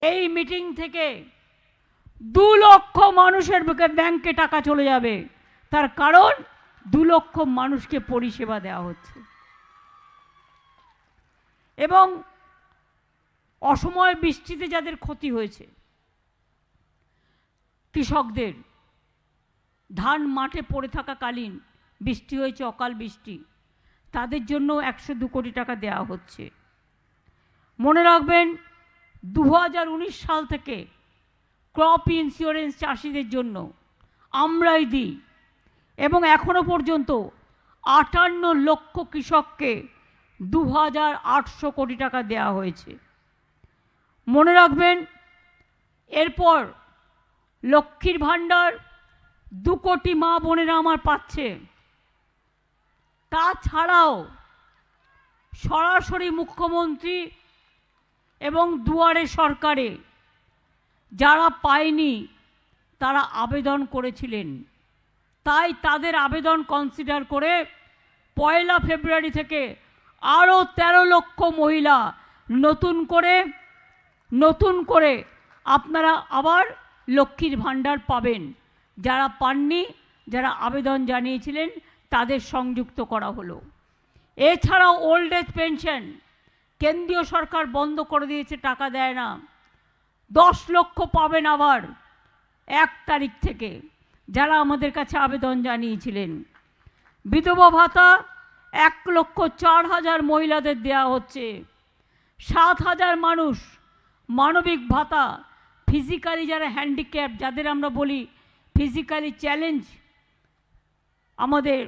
এই মিটিং থেকে 2 লক্ষ মানুষের ব্যাংকে টাকা চলে যাবে, তার কারণ 2 লক্ষ মানুষকে পরিষেবা দেওয়া হচ্ছে। এবং অসময়ে বৃষ্টিতে যাদের ক্ষতি হয়েছে, কৃষকদের ধান মাঠে পড়ে থাকাকালীন বৃষ্টি হয়েছে, অকাল বৃষ্টি, তাদের জন্য 102 কোটি টাকা দেওয়া হচ্ছে। মনে রাখবেন 2019 সাল থেকে ক্রপ ইন্স্যুরেন্স চাষিদের জন্য আমরাই দিই, এবং এখনো পর্যন্ত 58 লক্ষ কৃষককে 2800 কোটি টাকা দেওয়া হয়েছে। মনে রাখবেন এরপর লক্ষ্মীর ভাণ্ডার 2 কোটি মা বোনেরা আমার পাচ্ছে। তাছাড়াও সরাসরি মুখ্যমন্ত্রী এবং দুয়ারে সরকারে যারা পায়নি তারা আবেদন করেছিলেন, তাই তাদের আবেদন কনসিডার করে 1 ফেব্রুয়ারি থেকে আরও 13 লক্ষ মহিলা নতুন করে আপনারা আবার লক্ষ্মীর ভাণ্ডার পাবেন। যারা পাননি, যারা আবেদন জানিয়েছিলেন, তাদের সংযুক্ত করা হলো। এছাড়াও ওল্ড এজ পেনশন কেন্দ্রীয় সরকার বন্ধ করে দিয়েছে, টাকা দেয় না। 10 লক্ষ পাবেন আবার 1 তারিখ থেকে, যারা আমাদের কাছে আবেদন জানিয়েছিলেন। বিধবা ভাতা 1,04,000 মহিলাদের দেওয়া হচ্ছে। 7,000 মানুষ মানবিক ভাতা, ফিজিক্যালি যারা হ্যান্ডিক্যাপ, যাদের আমরা বলি ফিজিক্যালি চ্যালেঞ্জ আমাদের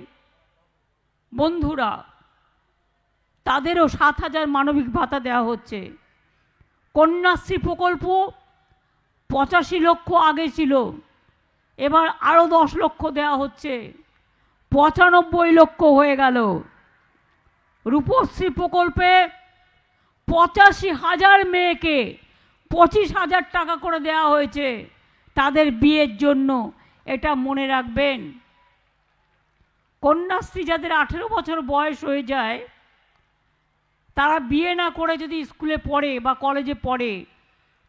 বন্ধুরা, তাদেরও 7,000 মানবিক ভাতা দেওয়া হচ্ছে। কন্যাশ্রী প্রকল্প 85 লক্ষ আগে ছিল, এবার আরও 10 লক্ষ দেওয়া হচ্ছে, 95 লক্ষ হয়ে গেল। রূপশ্রী প্রকল্পে 85,000 মেয়েকে 25,000 টাকা করে দেওয়া হয়েছে তাদের বিয়ের জন্য, এটা মনে রাখবেন। কন্যাশ্রী যাদের 18 বছর বয়স হয়ে যায়, তারা বিয়ে না করে যদি স্কুলে পড়ে বা কলেজে পড়ে,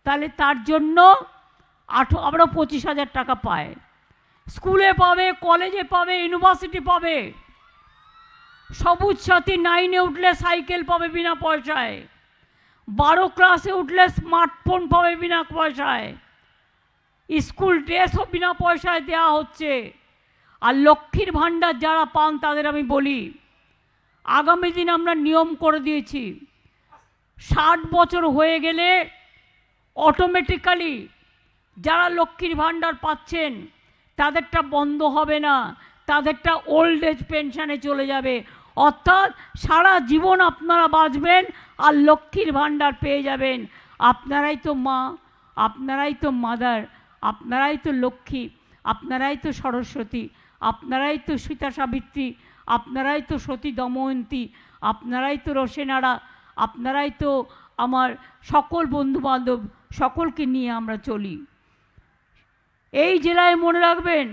তাহলে তার জন্য আরও 25,000 টাকা পায়। স্কুলে পাবে, কলেজে পাবে, ইউনিভার্সিটি পাবে। সবুজ সাথী 9-এ উঠলে সাইকেল পাবে বিনা পয়সায়, 12 ক্লাসে উঠলে স্মার্টফোন পাবে বিনা পয়সায়, স্কুল ড্রেসও বিনা পয়সায় দেওয়া হচ্ছে। আর লক্ষ্মীর ভাণ্ডার যারা পান তাদের আমি বলি, আগামী দিন আমরা নিয়ম করে দিয়েছি, 60 বছর হয়ে গেলে অটোমেটিক্যালি যারা লক্ষ্মীর ভাণ্ডার পাচ্ছেন তাদেরটা বন্ধ হবে না, তাদেরটা ওল্ড এজ পেনশনে চলে যাবে। অর্থাৎ সারা জীবন আপনারা বাঁচবেন আর লক্ষ্মীর ভাণ্ডার পেয়ে যাবেন। আপনারাই তো মা, আপনারাই তো মাদার, আপনারাই তো লক্ষ্মী, আপনারাই তো সরস্বতী, আপনারাই তো সীতা সাবিত্রী, আপনারাই তো সতী দময়ন্তী, আপনারাই তো রসেনারা, আপনারাই তো আমার সকল বন্ধুবান্ধব, সকলকে নিয়ে আমরা চলি। এই জেলায় মনে রাখবেন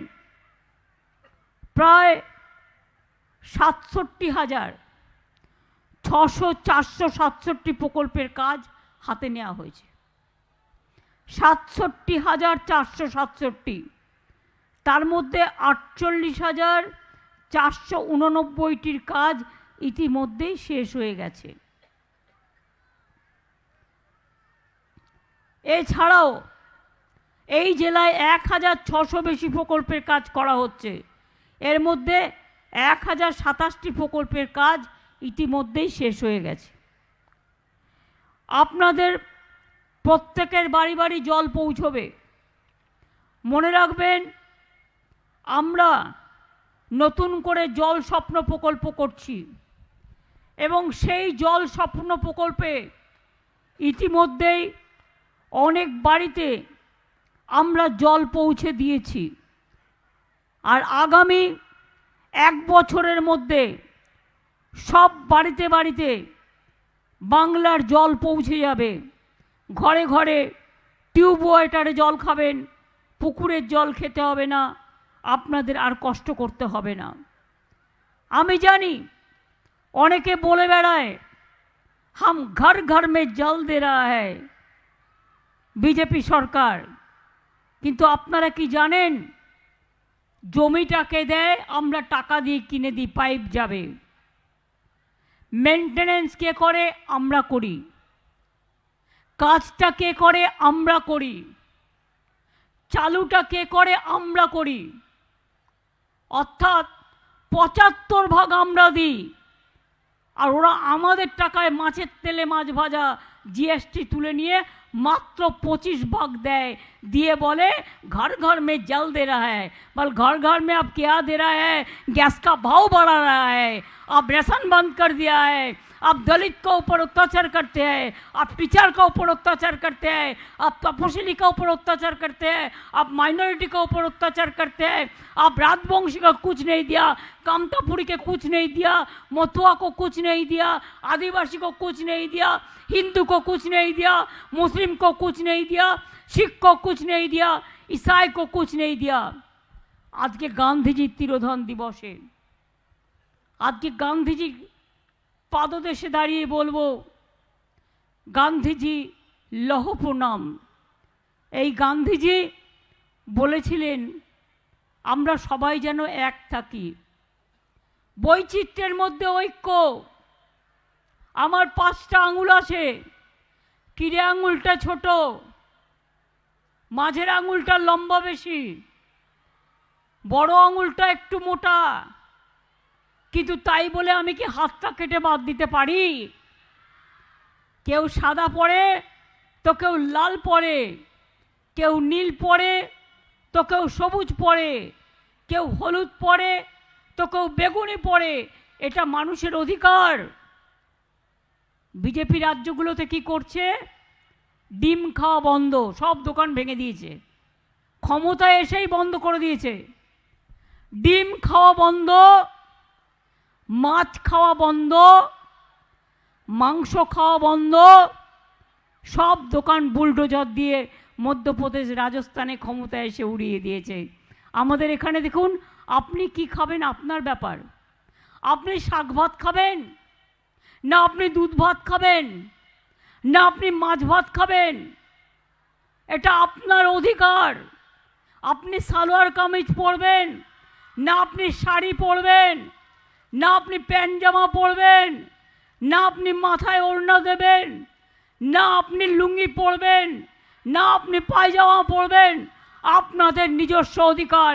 প্রায় 67,467 প্রকল্পের কাজ হাতে নেওয়া হয়েছে। 67,467, তার মধ্যে 48,489টির কাজ ইতিমধ্যেই শেষ হয়ে গেছে। এছাড়াও এই জেলায় 1,600 বেশি প্রকল্পের কাজ করা হচ্ছে। এর মধ্যে 1,027টি প্রকল্পের কাজ ইতিমধ্যেই শেষ হয়ে গেছে। আপনাদের প্রত্যেকের বাড়ি বাড়ি জল পৌঁছবে। মনে রাখবেন আমরা নতুন করে জল স্বপ্ন প্রকল্প করছি, এবং সেই জল স্বপ্ন প্রকল্পে ইতিমধ্যেই অনেক বাড়িতে আমরা জল পৌঁছে দিয়েছি। আর আগামী 1 বছরের মধ্যে সব বাড়িতে বাড়িতে বাংলার জল পৌঁছে যাবে। ঘরে ঘরে টিউব ওয়াটারে জল খাবেন, পুকুরের জল খেতে হবে না, আপনাদের আর কষ্ট করতে হবে না। আমি জানি অনেকে বলে বেড়ায় হাম ঘর ঘর মে জল দে রহা হ্যায়, বিজেপি সরকার। কিন্তু আপনারা কি জানেন, জমিটাকে দেয়, আমরা টাকা দিয়ে কিনে দিই, পাইপ যাবে। মেনটেনেন্স কে করে? আমরা করি। কাজটা কে করে? আমরা করি। চালুটা কে করে? আমরা করি। অর্থাৎ ৭৫ ভাগ আমরা দিই, আর ওরা আমাদের টাকায় মাছের তেলে মাছ ভাজা জিএসটি তুলে নিয়ে मात्र 25 भाग दे दिए बोले घर घर में जल दे रहा है। बल घर घर में अब क्या दे रहा है? गैस का भाव बढ़ा रहा है, अब रेशन बंद कर दिया है, अब दलित के ऊपर अत्याचार करते हैं, अब टीचर के ऊपर अत्याचार करते हैं, अब तपशिली के ऊपर अत्याचार करते हैं, अब माइनॉरिटी के ऊपर अत्याचार करते हैं, अब राजवंशी को कुछ नहीं दिया, कामतापुरी के कुछ नहीं दिया, मथुआ को कुछ नहीं दिया, आदिवासी को कुछ नहीं दिया, हिंदू को कुछ नहीं दिया, मुस्लिम को कुछ नहीं दिया, सिख को कुछ नहीं दिया, ईसाई को कुछ नहीं दिया। आज के गांधी जी तिरोधान दिवस है, आज के गांधी जी पाददेशे दाঁড়িয়ে বলবো, গান্ধীজি লৌহ প্রণাম। এই গান্ধীজি বলেছিলেন আমরা সবাই যেন এক থাকি, বৈচিত্র্যের মধ্যে ঐক্য। আমার 5টা আঙুল আছে, কিরে আঙুলটা ছোট, মাঝের আঙুলটা লম্বা বেশি, বড় আঙুলটা একটু মোটা, কিন্তু তাই বলে আমি কি হাতটা কেটে বাদ দিতে পারি? কেউ সাদা পরে তো কেউ লাল পরে, কেউ নীল পরে তো কেউ সবুজ পরে, কেউ হলুদ পরে তো কেউ বেগুনি পরে, এটা মানুষের অধিকার। বিজেপি রাজ্যগুলোতে কি করছে? ডিম খাওয়া বন্ধ, সব দোকান ভেঙে দিয়েছে, ক্ষমতায় এসেই বন্ধ করে দিয়েছে। ডিম খাওয়া বন্ধ, মাছ খাওয়া বন্ধ, মাংস খাওয়া বন্ধ, সব দোকান বুলডোজার দিয়ে মধ্যপ্রদেশ রাজস্থানে ক্ষমতায় এসে উড়িয়ে দিয়েছে। আমাদের এখানে দেখুন, আপনি কি খাবেন আপনার ব্যাপার। আপনি শাক ভাত খাবেন, না আপনি দুধ ভাত খাবেন, না আপনি মাছ ভাত খাবেন, এটা আপনার অধিকার। আপনি সালোয়ার কামিজ পরবেন, না আপনি শাড়ি পরবেন, না আপনি প্যান্ট জামা পরবেন, না আপনি মাথায় ওড়না দেবেন, না আপনি লুঙ্গি পরবেন, না আপনি পায়জামা পরবেন, আপনাদের নিজস্ব অধিকার।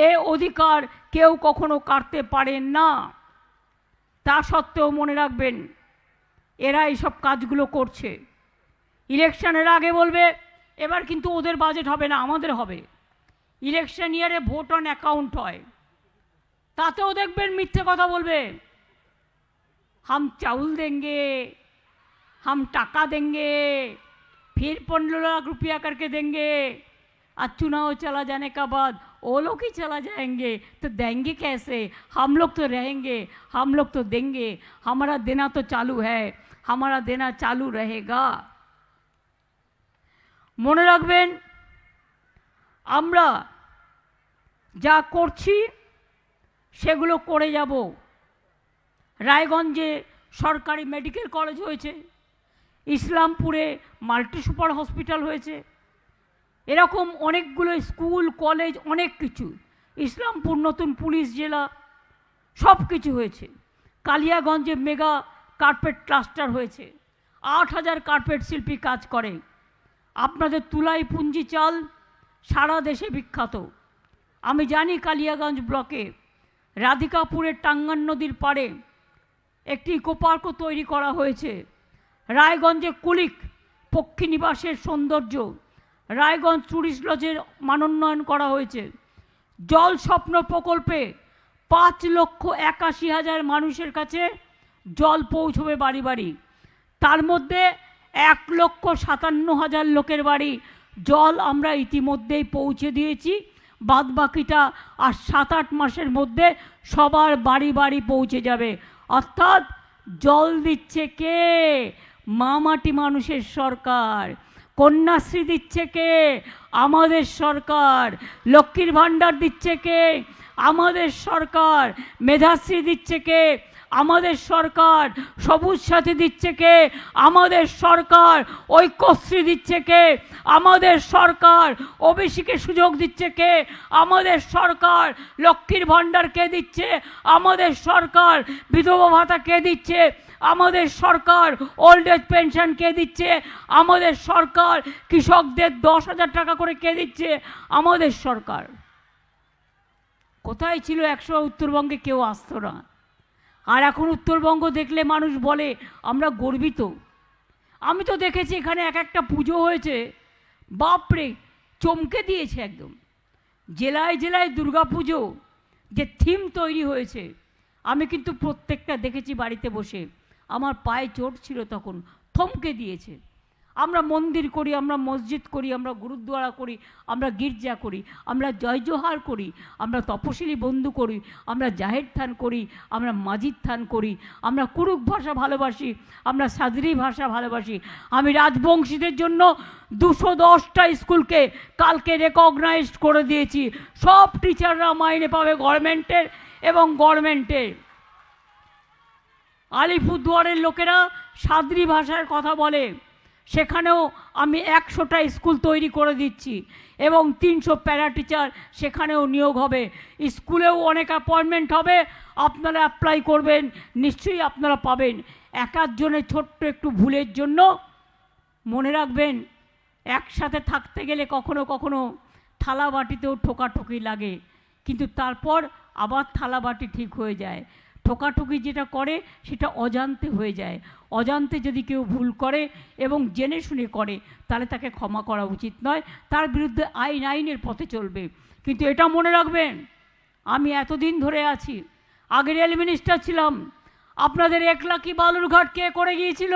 এই অধিকার কেউ কখনো কাটতে পারেন না। তা সত্ত্বেও মনে রাখবেন, এরা এইসব কাজগুলো করছে। ইলেকশনের আগে বলবে এবার কিন্তু ওদের বাজেট হবে না, আমাদের হবে। ইলেকশন ইয়ারে ভোট অন অ্যাকাউন্ট হয়, তাতেও দেখবেন মিথ্যে কথা বলবে। हम चावल देंगे, हम टाका देंगे, फिर 15 लाख रुपया करके देंगे, और चुनाव चला जाने का बाद वो लोग ही चला जाएंगे, तो देंगे कैसे? हम लोग तो रहेंगे, हम लोग तो देंगे, हमारा देना तो चालू है, हमारा देना चालू रहेगा। মনে রাখবেন, আমরা যা করছি সেগুলো করে যাব। রায়গঞ্জে সরকারি মেডিকেল কলেজ হয়েছে, ইসলামপুরে মাল্টি সুপার হসপিটাল হয়েছে, এরকম অনেকগুলো স্কুল কলেজ, অনেক কিছু। ইসলামপুর নতুন পুলিশ জেলা, সব কিছু হয়েছে। কালিয়াগঞ্জে মেগা কার্পেট ক্লাস্টার হয়েছে, 8000 কার্পেট শিল্পী কাজ করে। আপনাদের তুলাই পুঞ্জি চাল সারা দেশে বিখ্যাত। আমি জানি কালিয়াগঞ্জ ব্লকে রাধিকাপুরের টাঙ্গান নদীর পাড়ে একটি ইকো পার্কও তৈরি করা হয়েছে। রায়গঞ্জে কুলিক পক্ষী নিবাসের সৌন্দর্য, রায়গঞ্জ ট্যুরিস্ট লজের মানোন্নয়ন করা হয়েছে। জল স্বপ্ন প্রকল্পে 5,81,000 মানুষের কাছে জল পৌঁছবে বাড়ি বাড়ি। তার মধ্যে 1,57,000 লোকের বাড়ি জল আমরা ইতিমধ্যেই পৌঁছে দিয়েছি। বাদ বাকিটা আর 7-8 মাসের মধ্যে সবার বাড়ি বাড়ি পৌঁছে যাবে। অর্থাৎ জল দিচ্ছে কে? মামাটি মানুষের সরকার। কন্যাশ্রী দিচ্ছে কে? আমাদের সরকার। লক্ষ্মীর ভাণ্ডার দিচ্ছে কে? আমাদের সরকার। মেধাশ্রী দিচ্ছে কে? আমাদের সরকার সবুজ সাথী দিচ্ছে কে? আমাদের সরকার ঐক্যশ্রী দিচ্ছে কে? আমাদের সরকার ওবিসিকে সুযোগ দিচ্ছে কে? আমাদের সরকার লক্ষ্মীর ভাণ্ডার কে দিচ্ছে? আমাদের সরকার বিধবা ভাতা কে দিচ্ছে? আমাদের সরকার ওল্ড এজ পেনশন কে দিচ্ছে? আমাদের সরকার কৃষকদের 10,000 টাকা করে কে দিচ্ছে? আমাদের সরকার। কোথায় ছিল 100? উত্তরবঙ্গে কেউ আসতো না। আর এখন উত্তরবঙ্গ দেখলে মানুষ বলে আমরা গর্বিত। আমি তো দেখেছি এখানে এক একটা পুজো হয়েছে, বাপরে চমকে দিয়েছে একদম। জেলায় জেলায় দুর্গা পুজো যে থিম তৈরি হয়েছে, আমি কিন্তু প্রত্যেকটা দেখেছি বাড়িতে বসে। আমার পায়ে চোট ছিল তখন, থমকে দিয়েছে। আমরা মন্দির করি, আমরা মসজিদ করি, আমরা গুরুদ্বারা করি, আমরা গির্জা করি, আমরা জয় জোহার করি, আমরা তপশিলি বন্ধু করি, আমরা জাহের থান করি, আমরা মাজিদ থান করি, আমরা কুরুক ভাষা ভালোবাসি, আমরা সাদরি ভাষা ভালোবাসি। আমি রাজবংশীদের জন্য 210টা স্কুলকে কালকে রেকগনাইজ করে দিয়েছি। সব টিচাররা মাইনে পাবে গভর্নমেন্টের এবং গভর্নমেন্টের। আলিপুরদুয়ারের লোকেরা সাদরি ভাষার কথা বলে, সেখানেও আমি 100টা স্কুল তৈরি করে দিচ্ছি এবং 300 প্যারা টিচার সেখানেও নিয়োগ হবে। স্কুলেও অনেক অ্যাপয়েন্টমেন্ট হবে, আপনারা অ্যাপ্লাই করবেন, নিশ্চয়ই আপনারা পাবেন। এক একজনের ছোট্ট একটু ভুলের জন্য মনে রাখবেন, একসাথে থাকতে গেলে কখনো কখনো থালা বাটিতেও ঠোকাঠুকি লাগে, কিন্তু তারপর আবার থালা বাটি ঠিক হয়ে যায়। ঠোকাঠুকি যেটা করে সেটা অজান্তে হয়ে যায়। অজান্তে যদি কেউ ভুল করে এবং জেনে শুনে করে তাহলে তাকে ক্ষমা করা উচিত নয়, তার বিরুদ্ধে আইনের পথে চলবে। কিন্তু এটা মনে রাখবেন, আমি এতদিন ধরে আছি, আগে রেল মিনিস্টার ছিলাম। আপনাদের একলাকি বালুরঘাট কে করে গিয়েছিল?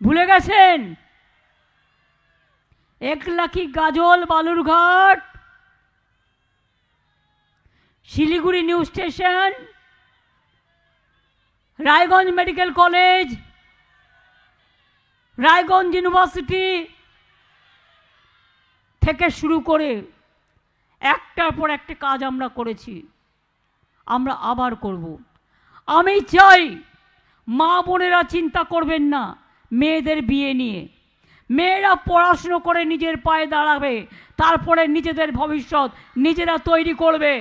ভুলে গেছেন? Eklakhi, Gazole, Balurghat, Siliguri new station, Raiganj medical college, Raiganj university থেকে শুরু করে একটার পর একটা কাজ আমরা করেছি, আমরা আবার করব। আমি চাই মা বোনেরা চিন্তা করবেন না মেয়েদের বিয়ে নিয়ে। মেয়েরা পড়াশুনো করে নিজের পায়ে দাঁড়াবে, তারপরে নিজেদের ভবিষ্যৎ নিজেরা তৈরি করবে।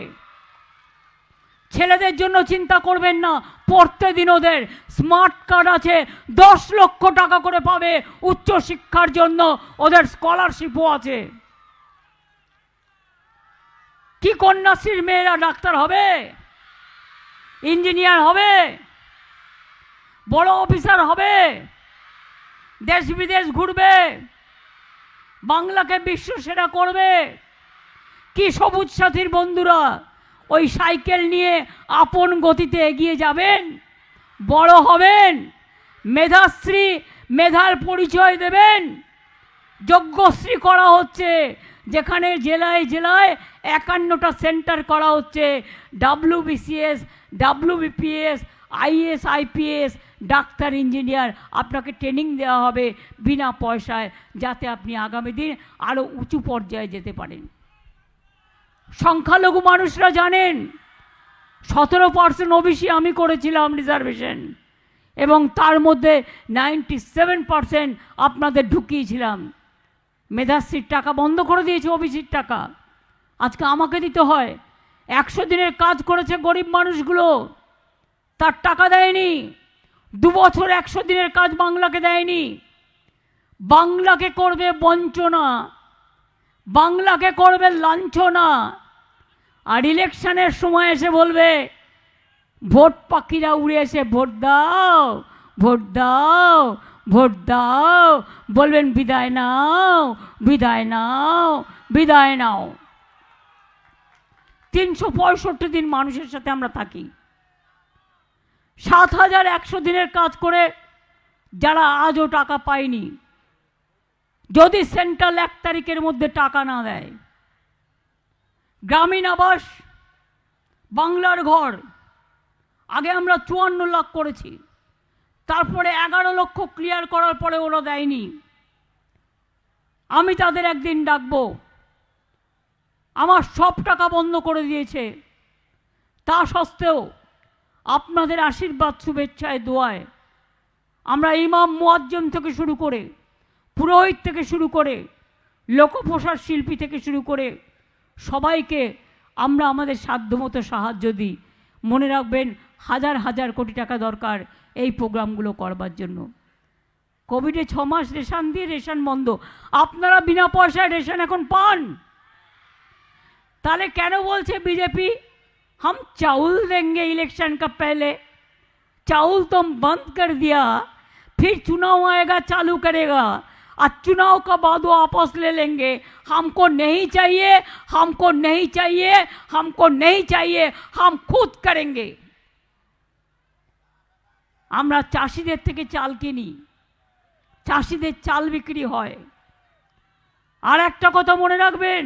ছেলেদের জন্য চিন্তা করবেন না, পড়তে দিন ওদের। স্মার্ট কার্ড আছে, 10 লক্ষ টাকা করে পাবে উচ্চ শিক্ষার জন্য, ওদের স্কলারশিপও আছে। কি কন্যাশ্রীর মেয়েরা ডাক্তার হবে, ইঞ্জিনিয়ার হবে, বড় অফিসার হবে, দেশ বিদেশ ঘুরবে, বাংলাকে বিশ্ব সেরা করবে। কি সবুজ সাথীর বন্ধুরা ওই সাইকেল নিয়ে আপন গতিতে এগিয়ে যাবেন, বড় হবেন, মেধাশ্রী, মেধার পরিচয় দেবেন। যজ্ঞশ্রী করা হচ্ছে, যেখানে জেলায় জেলায় 51টা সেন্টার করা হচ্ছে। WBCS, WBPS, IAS, IPS, doctor, engineer, আপনাকে ট্রেনিং দেওয়া হবে বিনা পয়সায়, যাতে আপনি আগামী দিন আরও উঁচু পর্যায়ে যেতে পারেন। সংখ্যালঘু মানুষরা জানেন 17% ওবিসি আমি করেছিলাম রিজার্ভেশন, এবং তার মধ্যে 97% আপনাদের ঢুকিয়েছিলাম। মেধাশ্রীর টাকা বন্ধ করে দিয়েছে, ওবিসির টাকা আজকে আমাকে দিতে হয়। 100 দিনের কাজ করেছে গরিব মানুষগুলো, তার টাকা দেয়নি। 2 বছর 100 দিনের কাজ বাংলাকে দেয়নি। বাংলাকে করবে বঞ্চনা, বাংলাকে করবে লাঞ্ছনা, আর ইলেকশনের সময় এসে বলবে, ভোট পাখিরা উড়ে এসে ভোট দাও, ভোট দাও, ভোট দাও, বলবেন বিদায় নাও, বিদায় নাও, বিদায় নাও। 365 দিন মানুষের সাথে আমরা থাকি। 7100 দিনের কাজ করে যারা আজও টাকা পায়নি, যদি সেন্ট্রাল 1 তারিখের মধ্যে টাকা না দেয়, গ্রামীণ আবাস, বাংলার ঘর আগে আমরা 54 লাখ করেছি, তারপরে 11 লক্ষ ক্লিয়ার করার পরে ওরা দেয়নি। আমি তাদের একদিন ডাকবো। আমার সব টাকা বন্ধ করে দিয়েছে, তা সত্ত্বেও আপনাদের আশীর্বাদ শুভেচ্ছায় দোয়ায় আমরা ইমাম মুয়াজ্জিন থেকে শুরু করে পুরোহিত থেকে শুরু করে লোকপ্রসার শিল্পী থেকে শুরু করে সবাইকে আমরা আমাদের সাধ্যমতো সাহায্য দিই। মনে রাখবেন, হাজার হাজার কোটি টাকা দরকার এই প্রোগ্রামগুলো করবার জন্য। কোভিডে 6 মাস রেশন দিয়ে রেশন বন্ধ, আপনারা বিনা পয়সায় রেশন এখন পান। তাহলে কেন বলছে বিজেপি हम चावल देंगे इलेक्शन का पहले? चावल तो हम बंद कर दिया, फिर चुनाव आएगा चालू करेगा, और चुनाव का बाद वो वापस ले लेंगे। हमको नहीं चाहिए, हमको नहीं चाहिए, हमको नहीं चाहिए, हम खुद करेंगे। আমরা চাষিদের থেকে চাল কিনি, চাষিদের চাল বিক্রি হয়। আর একটা কথা মনে রাখবেন,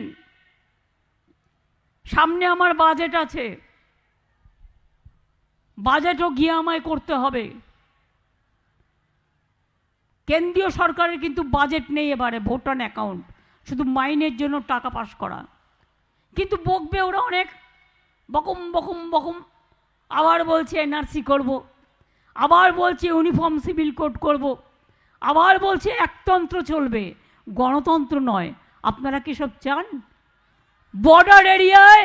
সামনে আমার বাজেট আছে, বাজেটও গিয়ে আমায় করতে হবে। কেন্দ্রীয় সরকারের কিন্তু বাজেট নেই এবারে, ভোট অন অ্যাকাউন্ট, শুধু মাইনের জন্য টাকা পাস করা। কিন্তু বকবে ওরা অনেক, বকম বকম বকম। আবার বলছে এনআরসি করব, আবার বলছে ইউনিফর্ম সিভিল কোড করব, আবার বলছে একতন্ত্র চলবে, গণতন্ত্র নয়। আপনারা কি সব চান? বর্ডার এরিয়ায়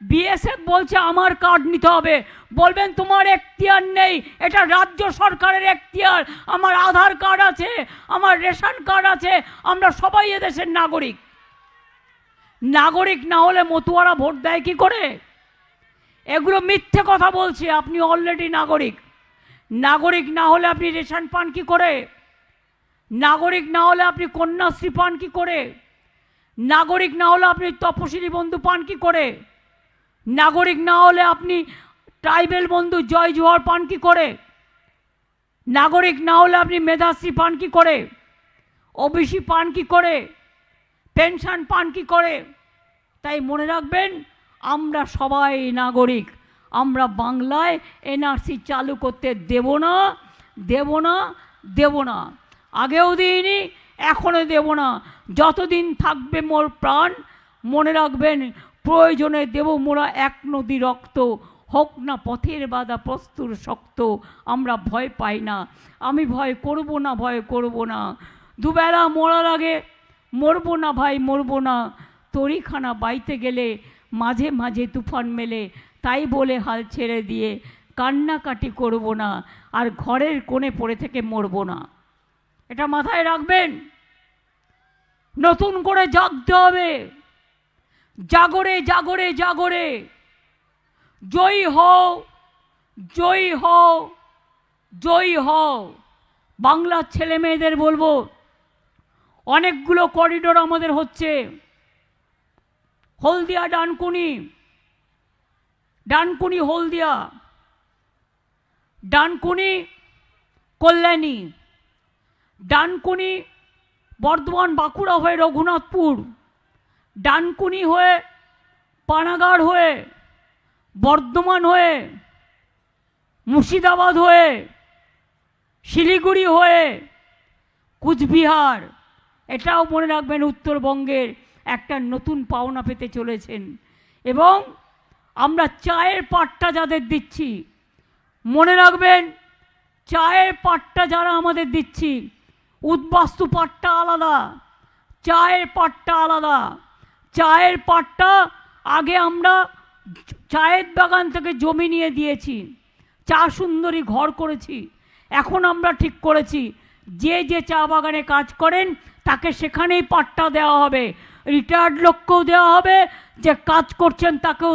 বিএসএফ বলছে আমার কার্ড নিতে হবে, বলবেন তোমার এখতিয়ার নেই, এটা রাজ্য সরকারের এখতিয়ার। আমার আধার কার্ড আছে, আমার রেশন কার্ড আছে, আমরা সবাই এদেশের নাগরিক। নাগরিক না হলে মতুয়ারা ভোট দেয় কি করে? এগুলো মিথ্যে কথা বলছে। আপনি অলরেডি নাগরিক, নাগরিক না হলে আপনি রেশন পান কি করে? নাগরিক না হলে আপনি কন্যাশ্রী পান কি করে? নাগরিক না হলে আপনি তপশিলি বন্ধু পান কি করে? নাগরিক না হলে আপনি ট্রাইবেল বন্ধু জয় জোহর পান কি করে? নাগরিক না হলে আপনি মেধাশ্রী পান কি করে? ওবিসি পান কি করে? পেনশন পান কি করে? তাই মনে রাখবেন, আমরা সবাই নাগরিক। আমরা বাংলায় এনআরসি চালু করতে দেব না, দেব না, দেব না। আগেও দিইনি, এখনো দেব না। যতদিন থাকবে মোর প্রাণ, মনে রাখবেন, প্রয়োজনে দেব মোরা এক নদী রক্ত, হোক না পথের বাধা প্রস্তুর শক্ত। আমরা ভয় পাই না, আমি ভয় করব না, ভয় করব না। দুবেলা মরার আগে মরবো না ভাই, মরবো না। তরিখানা বাইতে গেলে মাঝে মাঝে তুফান মেলে, তাই বলে হাল ছেড়ে দিয়ে কান্নাকাটি করব না, আর ঘরের কোণে পড়ে থেকে মরবো না। এটা মাথায় রাখবেন। নতুন করে জাগতে হবে। জাগরে জাগরে জাগরে, জয়ী হও, জয়ী হও, জয়ী হও। বাংলার ছেলে মেয়েদের বলবো, অনেকগুলো করিডোর আমাদের হচ্ছে। হলদিয়া ডানকুনি, ডানকুনি হলদিয়া, ডানকুনি কল্যাণী, ডানকুনি বর্ধমান বাঁকুড়া হয়ে রঘুনাথপুর, ডানকুনি হয়ে পানাগড় হয়ে বর্ধমান হয়ে মুর্শিদাবাদ হয়ে শিলিগুড়ি হয়ে কুচবিহার। এটাও মনে রাখবেন, উত্তরবঙ্গের একটা নতুন পাওনা পেতে চলেছেন। এবং আমরা চায়ের পাট্টা যাদের দিচ্ছি, মনে রাখবেন, চায়ের পাট্টা যারা আমাদের দিচ্ছি, উদ্বাস্তু পাট্টা আলাদা, চায়ের পাট্টা আলাদা। চায়ের পাট্টা আগে আমরা চায়ের বাগান থেকে জমি নিয়ে দিয়েছি, চা সুন্দরী ঘর করেছি। এখন আমরা ঠিক করেছি, যে যে চা বাগানে কাজ করেন তাকে সেখানেই পাট্টা দেওয়া হবে। রিটায়ার্ড লোককেও দেওয়া হবে, যে কাজ করছেন তাকেও